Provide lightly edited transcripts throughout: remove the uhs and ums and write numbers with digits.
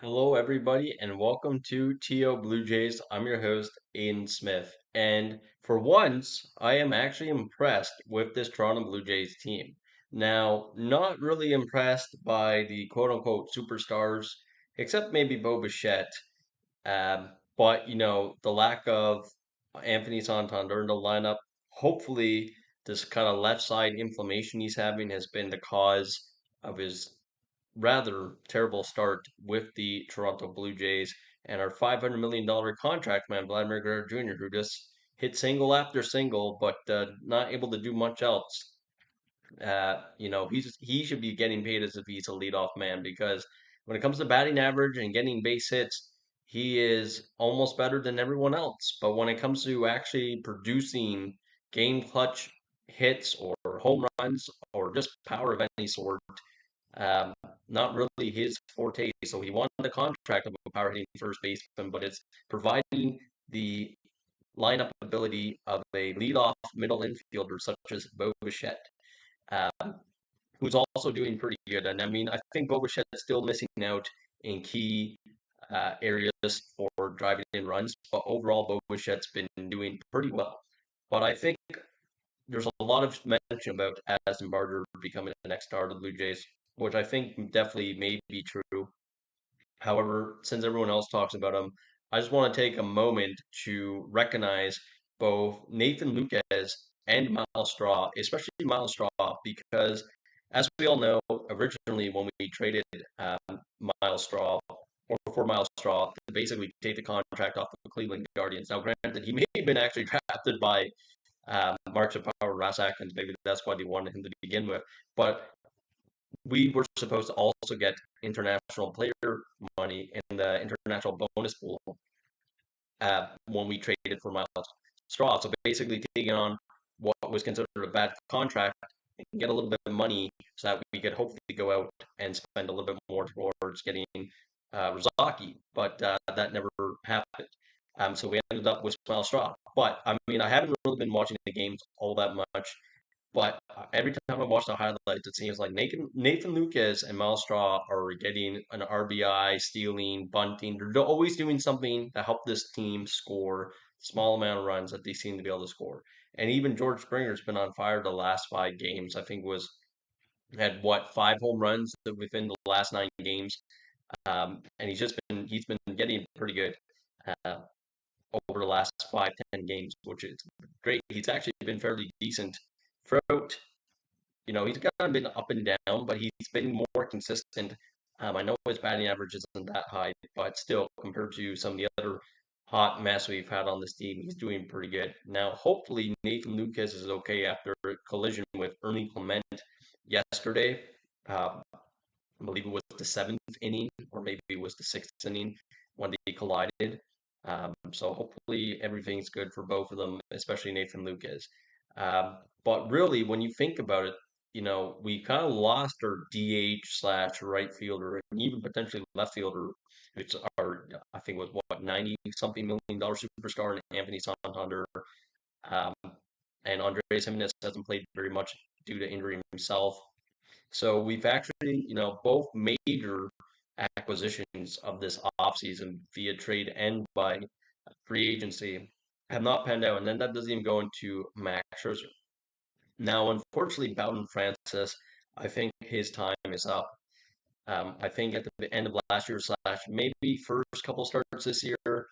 Hello, everybody, and welcome to T.O.BlueJays. I'm your host, Aiden Smith. And for once, I am actually impressed with this Toronto Blue Jays team. Now, not really impressed by the quote unquote superstars, except maybe Bo Bichette. But, the lack of Anthony Santander in the lineup, hopefully, this kind of left side inflammation he's having has been the cause of his rather terrible start with the Toronto Blue Jays and our $500 million contract man, Vladimir Guerrero Jr., who just hit single after single, but not able to do much else. He should be getting paid as if he's a leadoff man because when it comes to batting average and getting base hits, he is almost better than everyone else. But when it comes to actually producing game clutch hits or home runs or just power of any sort, um, not really his forte. So he wanted the contract of a power hitting first baseman, but it's providing the lineup ability of a leadoff middle infielder such as Bo Bichette, who's also doing pretty good. And I mean, I think Bo Bichette is still missing out in key areas for driving in runs, but overall, Bo Bichette's been doing pretty well. But I think there's a lot of mention about Addison Barger becoming the next star of the Blue Jays, which I think definitely may be true. However, since everyone else talks about him, I just want to take a moment to recognize both Nathan Lucas and Myles Straw, especially Myles Straw, because as we all know, originally when we traded Myles Straw or for Myles Straw to basically take the contract off the Cleveland Guardians. Now, granted, he may have been actually drafted by Mark Power Rasak, and maybe that's why they wanted him to begin with. But we were supposed to also get international player money in the international bonus pool when we traded for Myles Straw. So basically, taking on what was considered a bad contract and get a little bit of money so that we could hopefully go out and spend a little bit more towards getting Rizaki, but that never happened. So we ended up with Myles Straw. But I mean, I haven't really been watching the games all that much. But every time I watch the highlights, it seems like Nathan Lucas and Myles Straw are getting an RBI, stealing, bunting. They're always doing something to help this team score small amount of runs that they seem to be able to score. And even George Springer's been on fire the last 5 games. I think was had what 5 home runs within the last 9 games, and he's been getting pretty good uh, over the last 5-10 games, which is great. He's actually been fairly decent throughout. He's kind of been up and down, but he's been more consistent. I know his batting average isn't that high, but still, compared to some of the other hot mess we've had on this team, he's doing pretty good. Now, hopefully, Nathan Lucas is okay after a collision with Ernie Clement yesterday. I believe it was the seventh inning, or maybe it was the sixth inning when they collided. So hopefully everything's good for both of them, especially Nathan Lucas. But really, when you think about it, we kind of lost our DH slash right fielder and even potentially left fielder, which are I think was what 90 something million-dollar superstar and Anthony Santander. Um, and Andres Jimenez hasn't played very much due to injury himself. So we've actually, both major acquisitions of this offseason via trade and by free agency have not panned out. And then that doesn't even go into Max Scherzer. Now, unfortunately, Bowden Francis, I think his time is up. I think at the end of last year slash maybe first couple starts this year,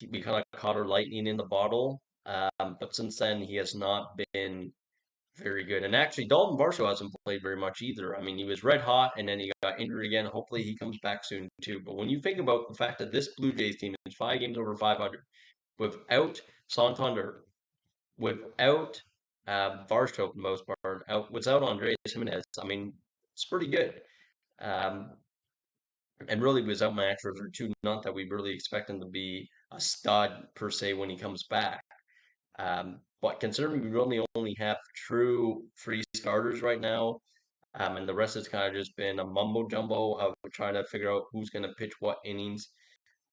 we kind of caught our lightning in the bottle. But since then, he has not been very good. And actually, Dalton Varsho hasn't played very much either. I mean, he was red hot and then he got injured again. Hopefully, he comes back soon too. But when you think about the fact that this Blue Jays team is 5 games over 500 without Santander, without Varsho for the most part, without Andres Jimenez, I mean, it's pretty good. Um, and really without Max Scherzer too. Not that we really expect him to be a stud per se when he comes back. But considering we really only have true free starters right now, and the rest has kind of just been a mumbo jumbo of trying to figure out who's going to pitch what innings.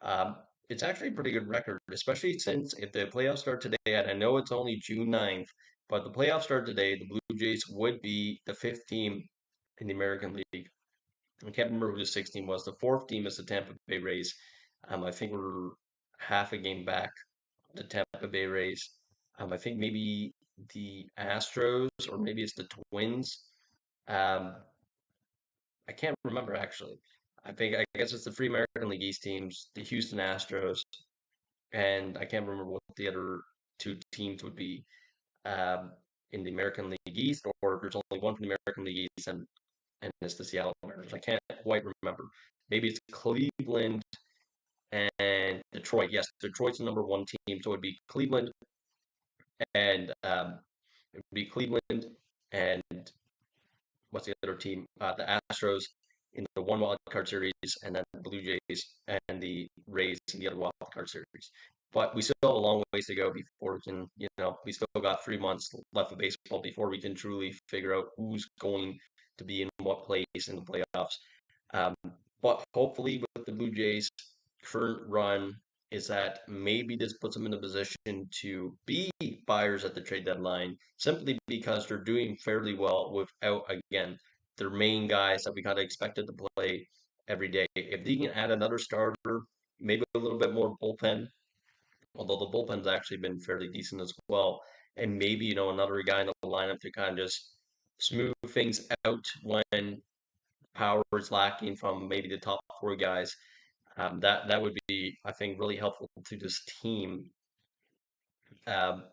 Um, it's actually a pretty good record, especially since if the playoffs start today, and I know it's only June 9th, but the playoffs start today, the Blue Jays would be the fifth team in the American League. I can't remember who the sixth team was. The fourth team is the Tampa Bay Rays. I think we're half a game back the Tampa Bay Rays. I think maybe the Astros or maybe it's the Twins. Um, I can't remember actually. I guess it's the Free American League East teams, the Houston Astros, and I can't remember what the other two teams would be um, in the American League East, or if there's only one from the American League East and it's the Seattle Mariners. I can't quite remember. Maybe it's Cleveland and Detroit. Yes, Detroit's the number one team, so it'd be Cleveland and it would be Cleveland and what's the other team? The Astros in the one wild card series, and then the Blue Jays and the Rays in the other wild card series. But we still have a long ways to go before we can, we still got 3 months left of baseball before we can truly figure out who's going to be in what place in the playoffs. Um, but hopefully, with the Blue Jays' current run, is that maybe this puts them in a position to be buyers at the trade deadline simply because they're doing fairly well without, again, their main guys that we kind of expected to play every day. If they can add another starter, maybe a little bit more bullpen, although the bullpen's actually been fairly decent as well, and maybe, another guy in the lineup to kind of just smooth things out when power is lacking from maybe the top four guys. That would be, I think, really helpful to this team. Um,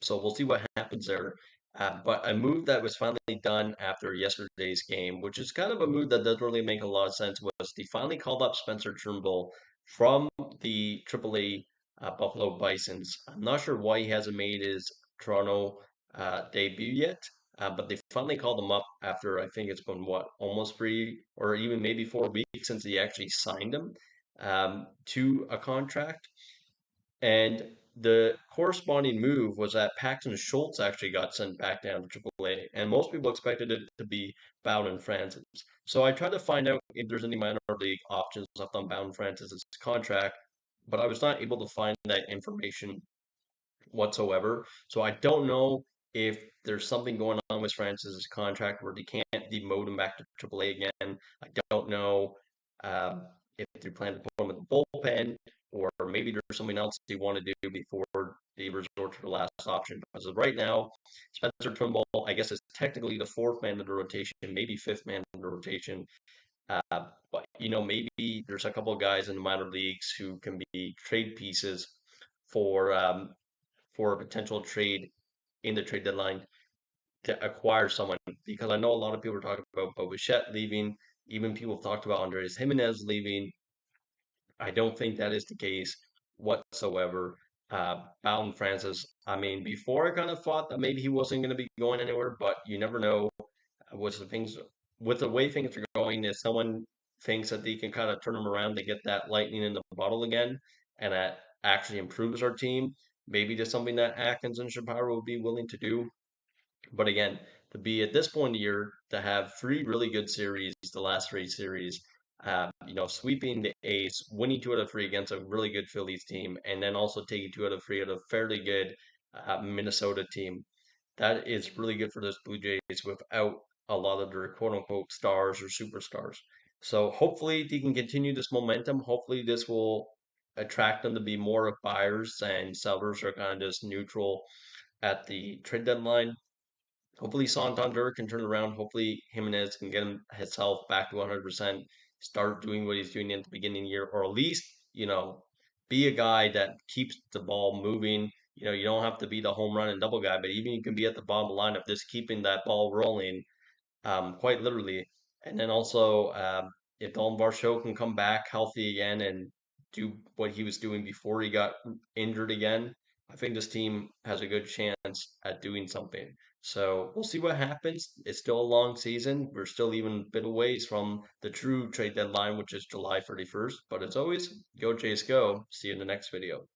so we'll see what happens there. But a move that was finally done after yesterday's game, which is kind of a move that doesn't really make a lot of sense, was they finally called up Spencer Turnbull from the AAA Buffalo Bisons. I'm not sure why he hasn't made his Toronto debut yet, but they finally called him up after I think it's been what, almost 3 or even maybe 4 weeks since he actually signed him to a contract. And the corresponding move was that Paxton Schultz actually got sent back down to AAA, and most people expected it to be Bowden Francis. So I tried to find out if there's any minor league options left on Bowden Francis's contract, but I was not able to find that information whatsoever. So I don't know if there's something going on with Francis's contract where they can't demote him back to AAA again. I don't know um, if they plan to put him in the bullpen or maybe there's something else they want to do before they resort to the last option. Because right now, Spencer Turnbull, I guess, is technically the fourth man in the rotation, maybe fifth man in the rotation. But maybe there's a couple of guys in the minor leagues who can be trade pieces for a potential trade in the trade deadline to acquire someone because I know a lot of people are talking about Bichette leaving. Even people have talked about Andres Jimenez leaving. I don't think that is the case whatsoever. Bowden Francis, I mean, before I kind of thought that maybe he wasn't going to be going anywhere, but you never know with the way things are going. If someone thinks that they can kind of turn them around to get that lightning in the bottle again, and that actually improves our team, maybe just something that Atkins and Shapiro would be willing to do. But again, to be at this point in the year, to have 3 really good series, the last 3 series, sweeping the A's, winning 2 out of 3 against a really good Phillies team, and then also taking 2 out of 3 out of a fairly good Minnesota team. That is really good for those Blue Jays without a lot of their quote unquote stars or superstars. So hopefully they can continue this momentum. Hopefully this will attract them to be more of buyers and sellers are kind of just neutral at the trade deadline. Hopefully Santander can turn around. Hopefully Jimenez can get himself back to 100%, start doing what he's doing at the beginning of the year, or at least, be a guy that keeps the ball moving. You don't have to be the home run and double guy, but even you can be at the bottom of the lineup, just keeping that ball rolling quite literally. And then also, if Dalton Varsho can come back healthy again and do what he was doing before he got injured again, I think this team has a good chance at doing something. So we'll see what happens. It's still a long season. We're still even a bit of ways from the true trade deadline, which is July 31st. But as always, go Jays go. See you in the next video.